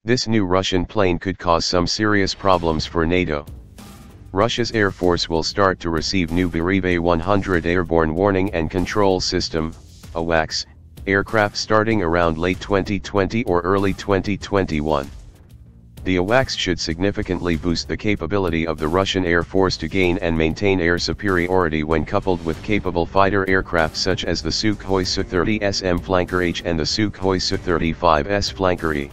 This new Russian plane could cause some serious problems for NATO. Russia's Air Force will start to receive new Beriev A-100 Airborne Warning and Control System, AWACS, aircraft starting around late 2020 or early 2021. The AWACS should significantly boost the capability of the Russian Air Force to gain and maintain air superiority when coupled with capable fighter aircraft such as the Sukhoi Su-30SM Flanker-H and the Sukhoi Su-35S Flanker-E.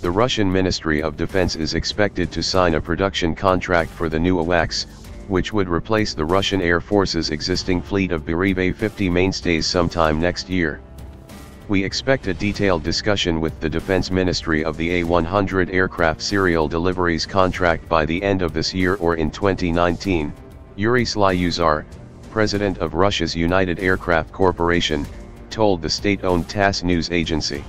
The Russian Ministry of Defense is expected to sign a production contract for the new AWACS, which would replace the Russian Air Force's existing fleet of Beriev A-50 Mainstays sometime next year. We expect a detailed discussion with the Defense Ministry of the A-100 aircraft serial deliveries contract by the end of this year or in 2019, Yuri Slyusar, president of Russia's United Aircraft Corporation, told the state-owned TASS news agency.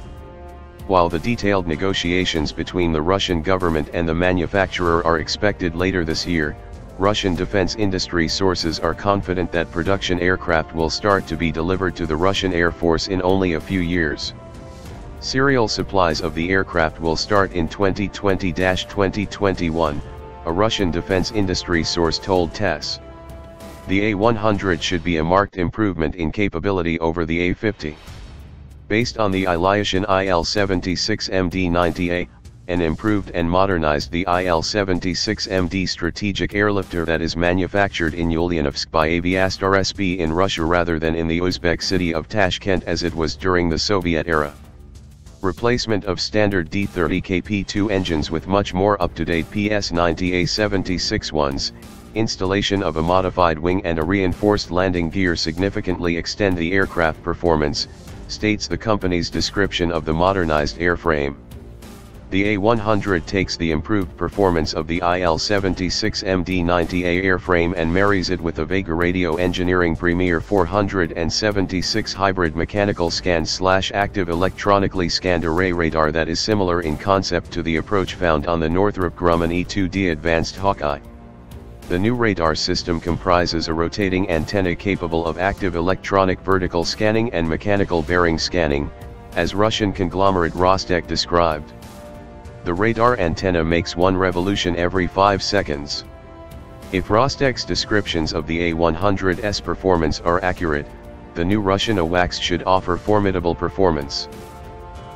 While the detailed negotiations between the Russian government and the manufacturer are expected later this year, Russian defense industry sources are confident that production aircraft will start to be delivered to the Russian Air Force in only a few years. Serial supplies of the aircraft will start in 2020-2021, a Russian defense industry source told TASS. The A-100 should be a marked improvement in capability over the A-50. Based on the Ilyushin IL-76MD-90A, an improved and modernized the IL-76MD strategic airlifter that is manufactured in Ulyanovsk by AWACS RSB in Russia rather than in the Uzbek city of Tashkent as it was during the Soviet era. Replacement of standard D-30KP2 engines with much more up-to-date PS-90A-76 ones, installation of a modified wing and a reinforced landing gear significantly extend the aircraft performance, states the company's description of the modernized airframe. The A-100 takes the improved performance of the IL-76MD-90A airframe and marries it with a Vega Radio Engineering Premier 476 hybrid mechanical scan/active electronically scanned array radar that is similar in concept to the approach found on the Northrop Grumman E-2D Advanced Hawkeye. The new radar system comprises a rotating antenna capable of active electronic vertical scanning and mechanical bearing scanning, as Russian conglomerate Rostec described. The radar antenna makes one revolution every 5 seconds. If Rostec's descriptions of the A-100's performance are accurate, the new Russian AWACS should offer formidable performance.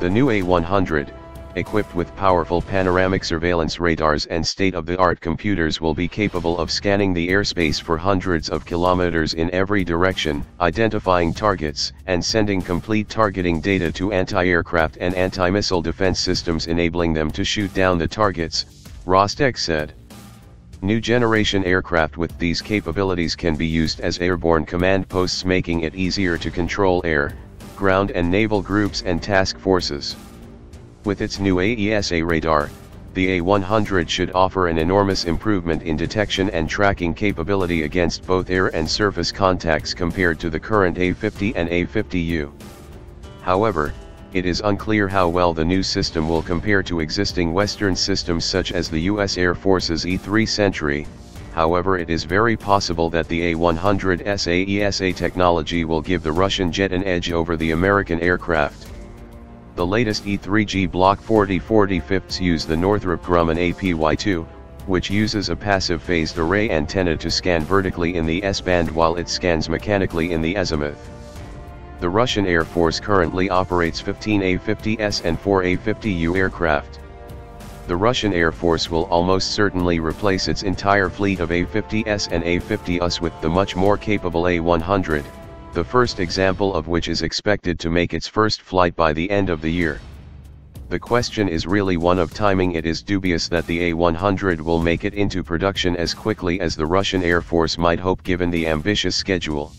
The new A-100, equipped with powerful panoramic surveillance radars and state-of-the-art computers, will be capable of scanning the airspace for hundreds of kilometers in every direction, identifying targets, and sending complete targeting data to anti-aircraft and anti-missile defense systems, enabling them to shoot down the targets, Rostec said. New generation aircraft with these capabilities can be used as airborne command posts, making it easier to control air, ground and naval groups and task forces. With its new AESA radar, the A-100 should offer an enormous improvement in detection and tracking capability against both air and surface contacts compared to the current A-50 and A-50U. However, it is unclear how well the new system will compare to existing Western systems such as the U.S. Air Force's E-3 Sentry. However, it is very possible that the A-100's AESA technology will give the Russian jet an edge over the American aircraft. The latest E-3G Block 4045s use the Northrop Grumman APY-2, which uses a passive phased array antenna to scan vertically in the S-band while it scans mechanically in the azimuth. The Russian Air Force currently operates 15 A-50S and 4 A-50U aircraft. The Russian Air Force will almost certainly replace its entire fleet of A-50S and A-50Us with the much more capable A-100. The first example of which is expected to make its first flight by the end of the year. The question is really one of timing. It is dubious that the A-100 will make it into production as quickly as the Russian Air Force might hope given the ambitious schedule.